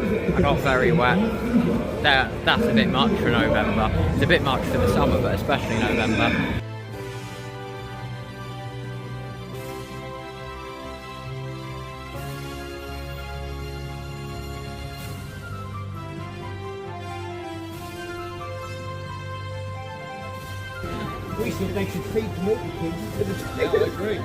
I got very wet. That's a bit much for November. It's a bit much for the summer, but especially November. We said they should feed the naughty kids to the Yeah, I agree.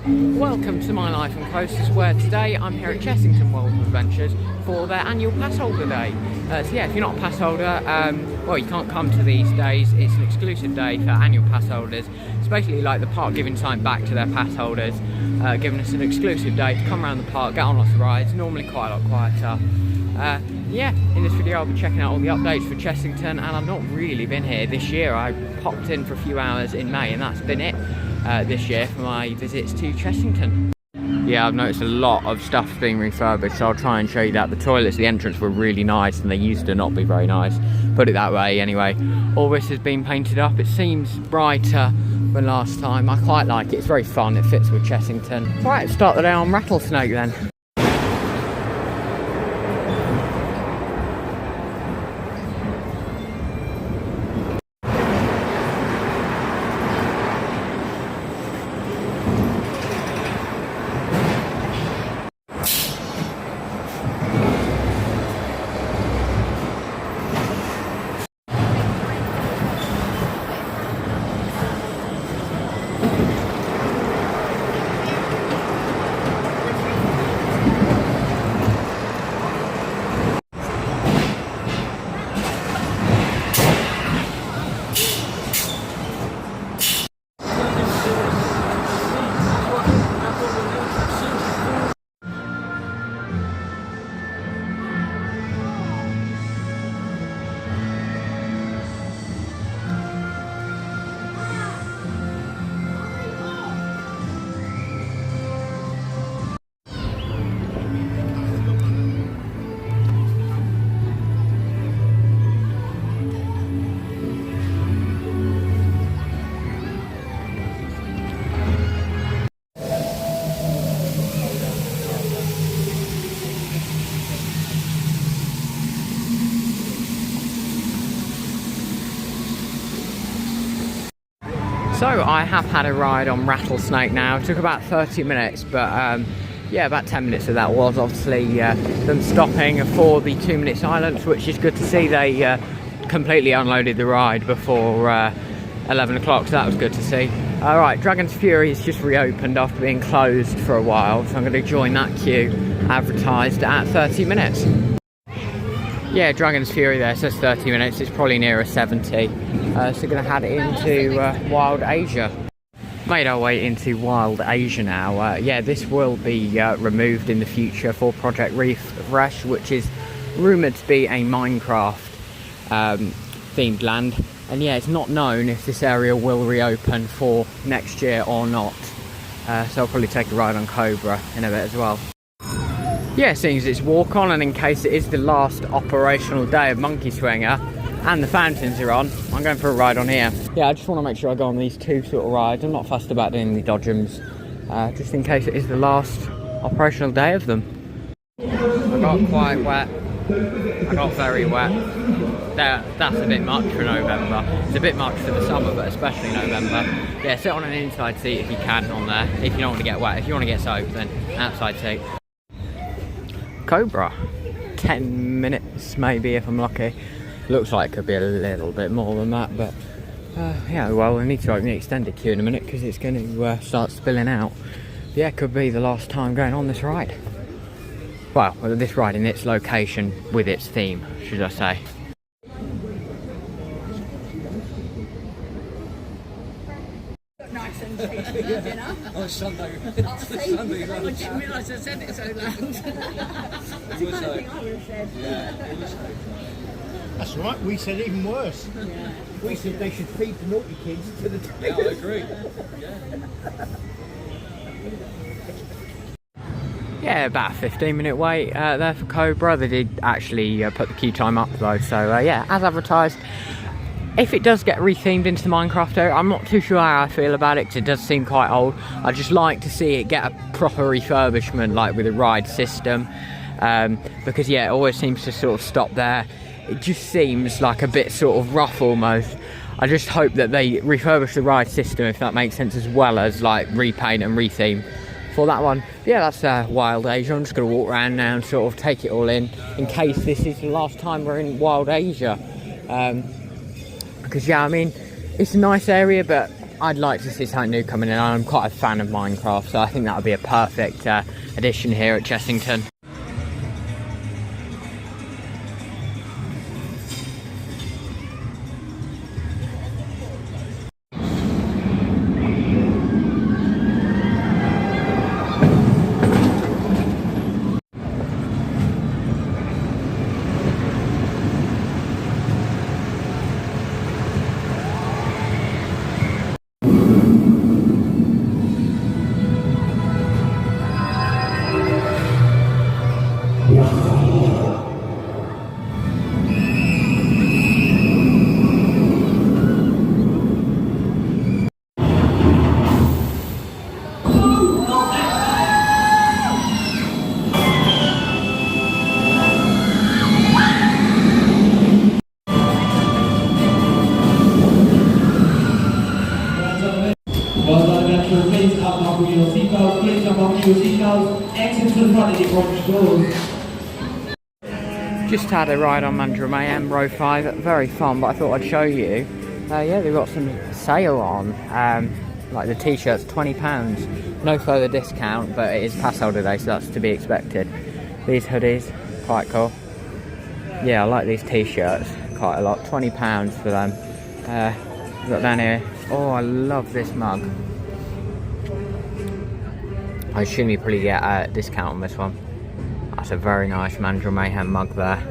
Welcome to My Life and Coasters, where today I'm here at Chessington World of Adventures for their annual Passholder Day. So yeah, if you're not a passholder, well, you can't come to these days. It's an exclusive day for annual passholders. It's basically like the park giving time back to their passholders, giving us an exclusive day to come around the park, get on lots of rides, normally quite a lot quieter. Yeah, in this video I'll be checking out all the updates for Chessington, and I've not really been here this year. I popped in for a few hours in May and that's been it this year for my visits to Chessington. Yeah, I've noticed a lot of stuff being refurbished, so I'll try and show you that. The toilets, the entrance were really nice and they used to not be very nice, put it that way. Anyway, all this has been painted up. It seems brighter than last time. I quite like it, it's very fun, it fits with Chessington. Right, start the day on Rattlesnake then. So I have had a ride on Rattlesnake now. It took about 30 minutes, but yeah, about 10 minutes of that was obviously them stopping for the 2-minute silence, which is good to see. They completely unloaded the ride before 11 o'clock, so that was good to see. Alright, Dragon's Fury has just reopened after being closed for a while, so I'm going to join that queue, advertised at 30 minutes. Yeah, Dragon's Fury there says 30 minutes, it's probably nearer 70. So we're going to head into Wild Asia. Made our way into Wild Asia now. Yeah, this will be removed in the future for Project Refresh, which is rumoured to be a Minecraft themed land. And yeah, it's not known if this area will reopen for next year or not. So I'll probably take a ride on Cobra in a bit as well. Yeah, seeing as it's walk on, and in case it is the last operational day of Monkey Swinger and the fountains are on, I'm going for a ride on here. Yeah, I just want to make sure I go on these two sort of rides. I'm not fussed about doing the dodgems, just in case it is the last operational day of them. I got quite wet. I got very wet. That's a bit much for November. It's a bit much for the summer, but especially November. Yeah, sit on an inside seat if you can on there, if you don't want to get wet. If you want to get soaked, then outside seat. Cobra. 10 minutes maybe if I'm lucky. Looks like it could be a little bit more than that, but yeah, well, we need to open the extended queue in a minute because it's going to start spilling out. But yeah, it could be the last time going on this ride. Well, this ride in its location with its theme, should I say. Nice and tasty dinner. Oh, Sunday. Sunday. I didn't realise I said it so loud. That's the kind of thing I would have said. Yeah, That's right, we said even worse. Yeah. We said they should feed the naughty kids to the yeah, I agree. Yeah, about a 15-minute wait there for Cobra. They did actually put the queue time up though, so yeah, as advertised, if it does get rethemed into the Minecraft area, I'm not too sure how I feel about it because it does seem quite old. I'd just like to see it get a proper refurbishment, like with a ride system, because yeah, it always seems to sort of stop there. It just seems like a bit sort of rough almost. I just hope that they refurbish the ride system, if that makes sense, as well as like repaint and retheme for that one. But yeah, that's Wild Asia. I'm just going to walk around now and sort of take it all in case this is the last time we're in Wild Asia. Because yeah, I mean, it's a nice area, but I'd like to see something new coming in. I'm quite a fan of Minecraft, so I think that would be a perfect addition here at Chessington. Well done, Metro. Please unbuckle your seatbelt. Please unbuckle your seatbelts. Exit to the front of the approach doors. Just had a ride on Mandra Mayhem Row 5, very fun, but I thought I'd show you. Yeah, they've got some sale on, like the t-shirts, £20. No further discount, but it is Passholder day, so that's to be expected. These hoodies, quite cool. Yeah, I like these t-shirts quite a lot, £20 for them. We've got down here, oh, I love this mug. I assume you probably get a discount on this one. That's a very nice Mandra Mayhem mug there.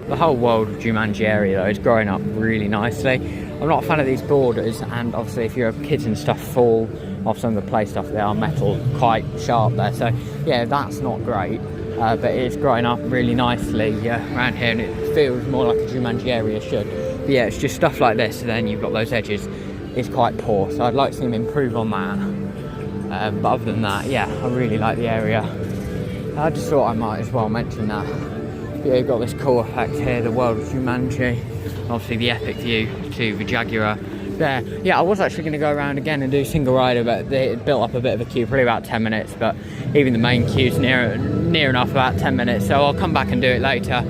The whole world of Jumanji area though is growing up really nicely. I'm not a fan of these borders, and obviously if you have kids and stuff fall off some of the play stuff, they are metal quite sharp there, so yeah, that's not great. But it is growing up really nicely around here, and it feels more like a Jumanji area should. But yeah, it's just stuff like this, and then you've got those edges. It's quite poor, so I'd like to see them improve on that. But other than that, yeah, I really like the area. I just thought I might as well mention that. Yeah, you've got this cool effect here, the world of Jumanji. Obviously the epic view to the Jaguar there. Yeah, I was actually going to go around again and do single rider, but it built up a bit of a queue, probably about 10 minutes, but even the main queue's near enough about 10 minutes, so I'll come back and do it later.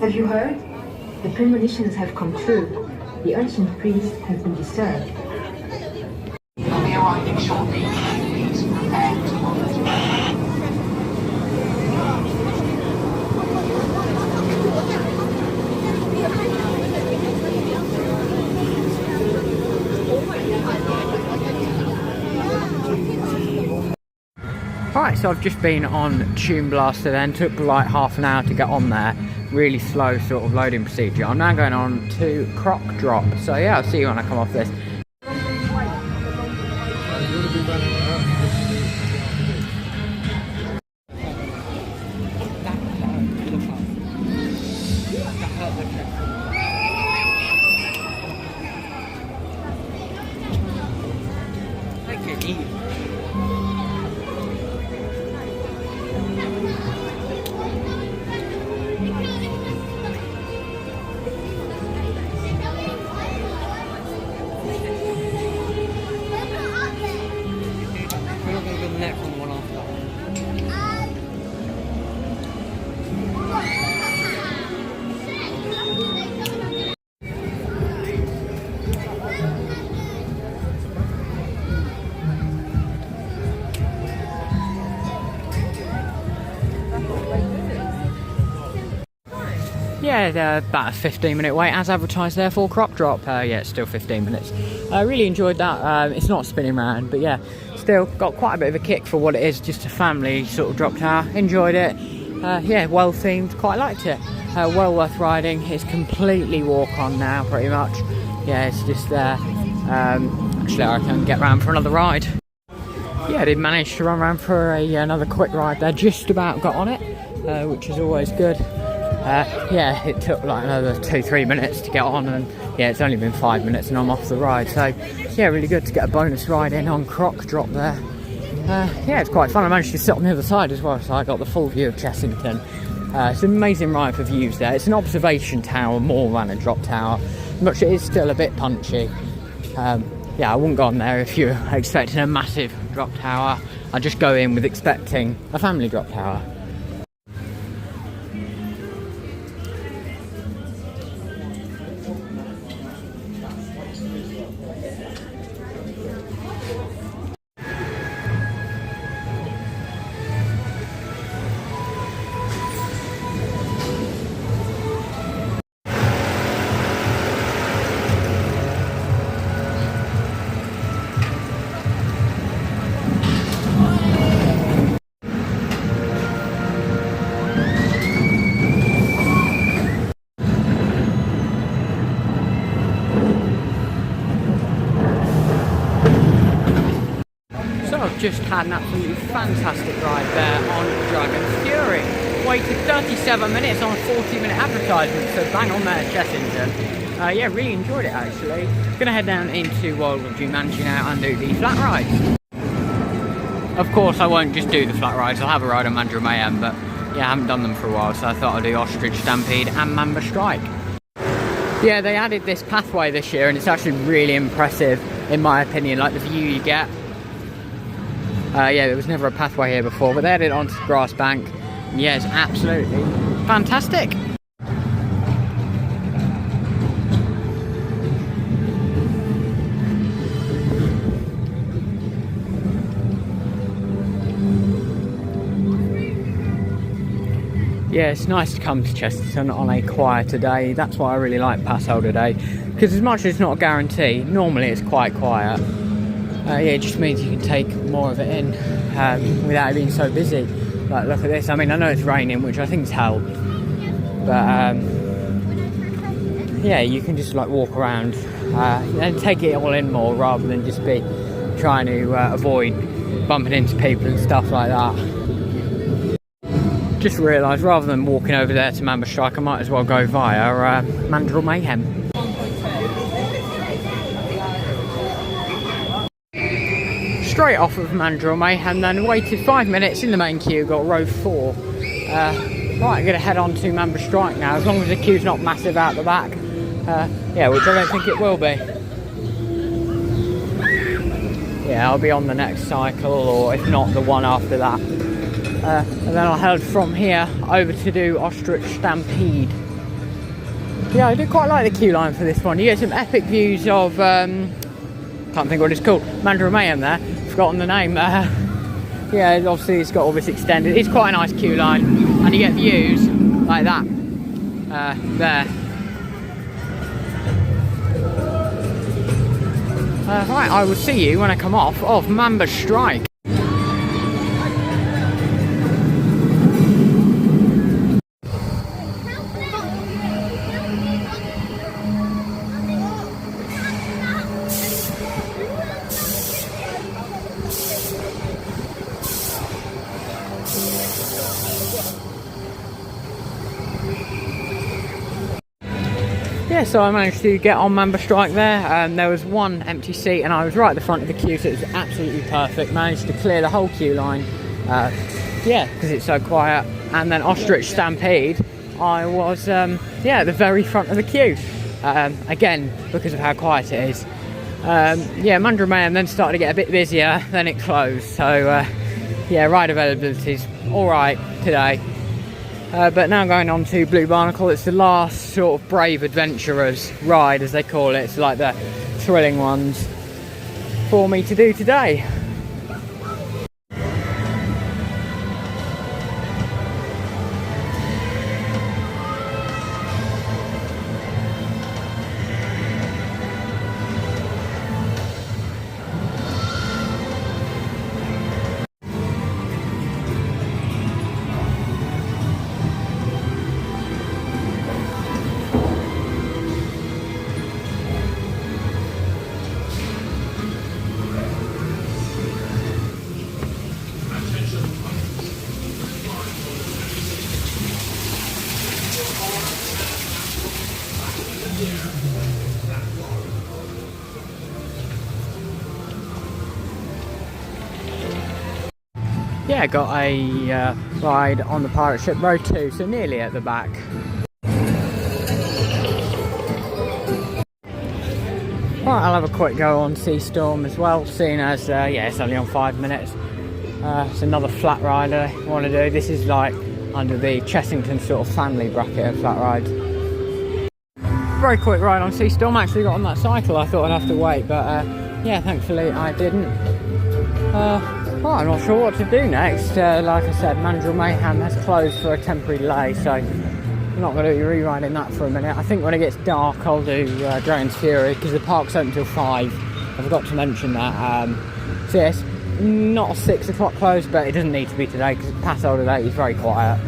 Have you heard? The premonitions have come true. The ancient priest has been disturbed. He'll be arriving shortly. Please prepare to monitor. Right, so I've just been on Tune Blaster then, took like half an hour to get on there. Really slow sort of loading procedure. I'm now going on to Croc drop, so yeah, I'll see you when I come off this. Yeah, about a 15-minute wait as advertised there for Croc drop. Yeah, it's still 15 minutes. I really enjoyed that. It's not spinning around, but yeah, still got quite a bit of a kick for what it is. Just a family sort of drop tower. Enjoyed it. yeah, well themed, quite liked it. Well worth riding. It's completely walk on now, pretty much. Yeah, it's just there. Actually, I can get round for another ride. Yeah, I did manage to run around for another quick ride there. Just about got on it, which is always good. Yeah, it took like another 2-3 minutes to get on, and yeah, it's only been 5 minutes and I'm off the ride. So yeah, really good to get a bonus ride in on Croc drop there. Yeah, it's quite fun. I managed to sit on the other side as well, so I got the full view of Chessington. It's an amazing ride for views there. It's an observation tower more than a drop tower, much it is still a bit punchy. Yeah, I wouldn't go on there if you're expecting a massive drop tower. I'd just go in with expecting a family drop tower. Just had an absolutely fantastic ride there on Dragon's Fury. Waited 37 minutes on a 40-minute advertisement, so bang on there, Chessington. Yeah, really enjoyed it actually. Gonna head down into World of Jumanji now and do the flat rides. Of course, I won't just do the flat rides. I'll have a ride on Mandrill Mayhem, but yeah, I haven't done them for a while, so I thought I'd do Ostrich Stampede and Mamba Strike. Yeah, they added this pathway this year, and it's actually really impressive in my opinion. Like the view you get. Yeah, there was never a pathway here before, but they added it onto the grass bank. Yeah, it's absolutely fantastic. Yeah, it's nice to come to Chessington on a quieter day. That's why I really like Passholder Day, because as much as it's not a guarantee, normally it's quite quiet. Yeah, it just means you can take more of it in without it being so busy. Like, look at this. I mean, I know it's raining, which I think is hell, but yeah, you can just like walk around and take it all in more, rather than just be trying to avoid bumping into people and stuff like that. Just realised, rather than walking over there to Mamba Strike, I might as well go via Mandrill Mayhem. Straight off of Mandrill Mayhem, then waited 5 minutes in the main queue, got row 4. Right, I'm gonna head on to Mamba Strike now, as long as the queue's not massive out the back. Yeah, which I don't think it will be. Yeah, I'll be on the next cycle, or if not, the one after that. And then I'll head from here over to do Ostrich Stampede. Yeah, I do quite like the queue line for this one. You get some epic views of, can't think what it's called, Mandrill Mayhem there. Forgotten the name. Yeah, obviously it's got all this extended. It's quite a nice queue line, and you get views like that there. Right, I will see you when I come off of Mamba Strike. Yeah, so I managed to get on Mamba Strike there. There was one empty seat and I was right at the front of the queue, so it was absolutely perfect. Managed to clear the whole queue line, yeah, because it's so quiet. And then Ostrich Stampede, I was yeah, at the very front of the queue, again because of how quiet it is. Yeah, Mandrill Mayhem then started to get a bit busier, then it closed, so yeah, ride availability is alright today. But now going on to Blue Barnacle. It's the last sort of brave adventurers ride, as they call it. It's like the thrilling ones for me to do today. yeah, got a ride on the pirate ship Row 2, so nearly at the back. Right, I'll have a quick go on Sea Storm as well, seeing as, yeah, it's only on 5 minutes. It's another flat ride I want to do. This is like under the Chessington sort of family bracket of flat rides. Very quick ride on Sea Storm. Actually got on that cycle. I thought I'd have to wait, but yeah, thankfully I didn't. Well, I'm not sure what to do next. Like I said, Mandrill Mayhem has closed for a temporary delay, so I'm not going to be re-riding that for a minute. I think when it gets dark I'll do Dragon's Fury, because the park's open till 5. I forgot to mention that. So yes, not a 6 o'clock close, but it doesn't need to be today because Passholder day is very quiet.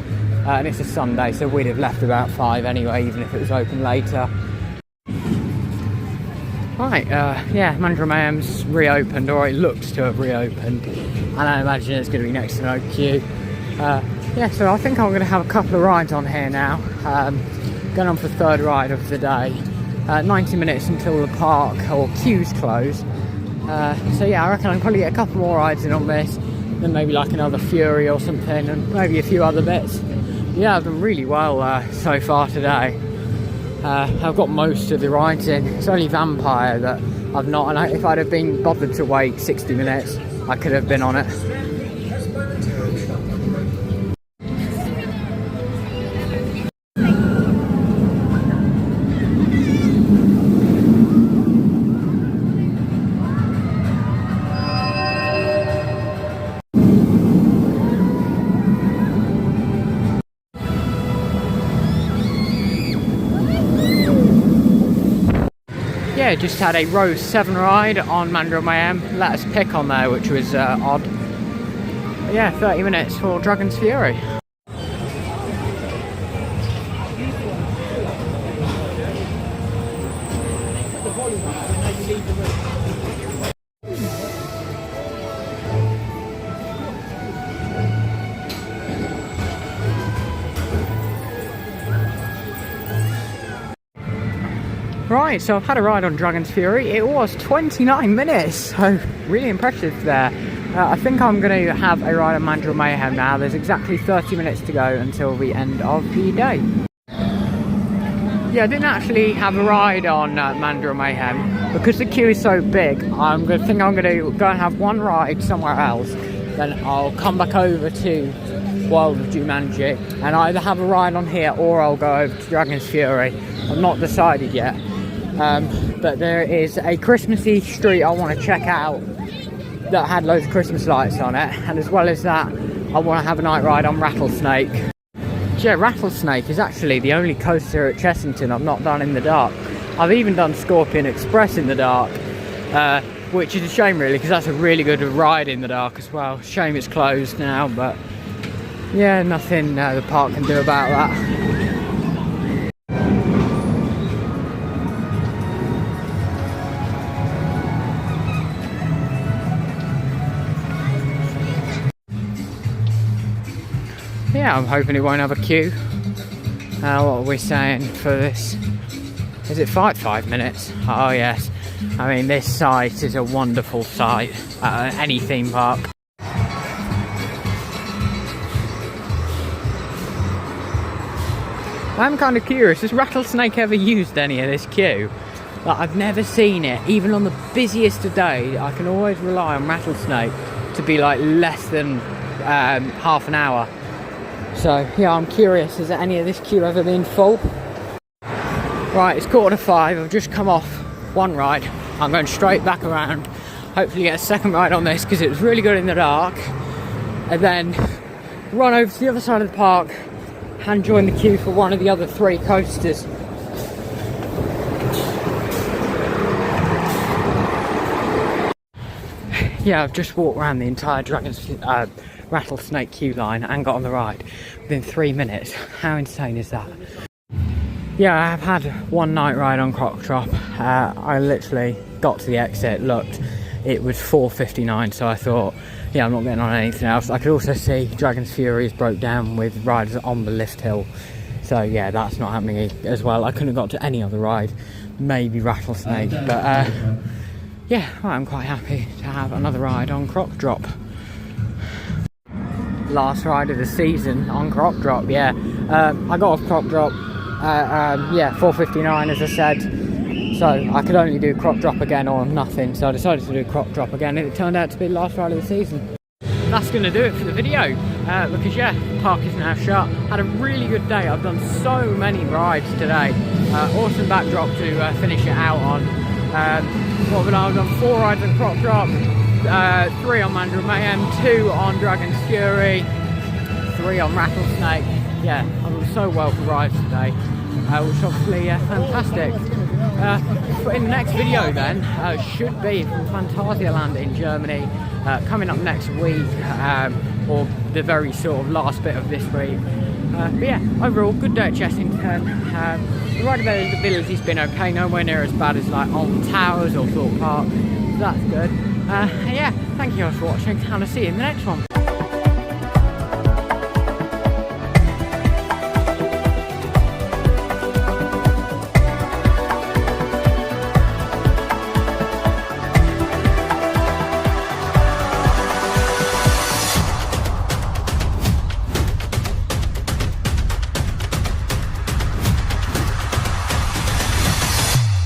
And it's a Sunday, so we'd have left about 5 anyway, even if it was open later. Right, yeah, Mandrill Mayhem's reopened, or it looks to have reopened, and I imagine it's going to be next to no queue. Yeah, so I think I'm going to have a couple of rides on here now. Going on for the 3rd ride of the day. 90 minutes until the park or queues close. So yeah, I reckon I'll probably get a couple more rides in on this, then maybe like another Fury or something, and maybe a few other bits. Yeah, I've done really well so far today. I've got most of the rides in. It's only Vampire that I've not, and if I'd have been bothered to wait 60 minutes, I could have been on it. Yeah, just had a row 7 ride on Mandrill Mayhem. Let us pick on there, which was odd. But yeah, 30 minutes for Dragon's Fury. Right, so I've had a ride on Dragon's Fury. It was 29 minutes, so really impressive there. I think I'm going to have a ride on Mandrill Mayhem now. There's exactly 30 minutes to go until the end of the day. Yeah, I didn't actually have a ride on Mandrill Mayhem. Because the queue is so big, I'm going to go and have one ride somewhere else. Then I'll come back over to World of Jumanji and either have a ride on here or I'll go over to Dragon's Fury. I'm not decided yet. But there is a Christmassy street I want to check out that had loads of Christmas lights on it, and as well as that I want to have a night ride on Rattlesnake. Yeah, Rattlesnake is actually the only coaster at Chessington I've not done in the dark. I've even done Scorpion Express in the dark, which is a shame really, because that's a really good ride in the dark as well. Shame it's closed now, but yeah, nothing the park can do about that. Yeah, I'm hoping it won't have a queue. What are we saying for this? Is it 5 minutes? Oh yes. I mean, this site is a wonderful site at any theme park. I'm kind of curious, has Rattlesnake ever used any of this queue? Like, I've never seen it. Even on the busiest of days, I can always rely on Rattlesnake to be like less than half an hour. So yeah, I'm curious, has any of this queue ever been full? Right, it's 4:45, I've just come off one ride. I'm going straight back around, hopefully get a second ride on this because it was really good in the dark. And then run over to the other side of the park and join the queue for one of the other 3 coasters. Yeah, I've just walked around the entire Rattlesnake queue line and got on the ride within 3 minutes. How insane is that? Yeah, I have had one night ride on Croc. I literally got to the exit, looked, it was 4:59, so I thought, yeah, I'm not getting on anything else. I could also see Dragon's Fury is broke down with riders on the lift hill, so yeah, that's not happening as well. I couldn't have got to any other ride, maybe Rattlesnake, but yeah, I'm quite happy to have another ride on Croc. last ride of the season on Croc Drop. Yeah, I got off Croc Drop yeah, 4:59 as I said, so I could only do Croc Drop again or nothing, so I decided to do Croc Drop again, and it turned out to be the last ride of the season. That's going to do it for the video, because yeah, park is now shut. Had a really good day. I've done so many rides today. Awesome backdrop to finish it out on. What have I done? I've done 4 rides on Croc Drop, 3 on Mandrill Mayhem, 2 on Dragon's Fury, 3 on Rattlesnake. Yeah, I've done so well for rides today, which obviously fantastic. But in the next video then, should be from Phantasialand in Germany, coming up next week, or the very sort of last bit of this week. But yeah, overall, good day at Chessington. The ride availability's been okay, nowhere near as bad as like Alton Towers or Thorpe Park, so that's good. Yeah, thank you guys for watching, and I'll see you in the next one.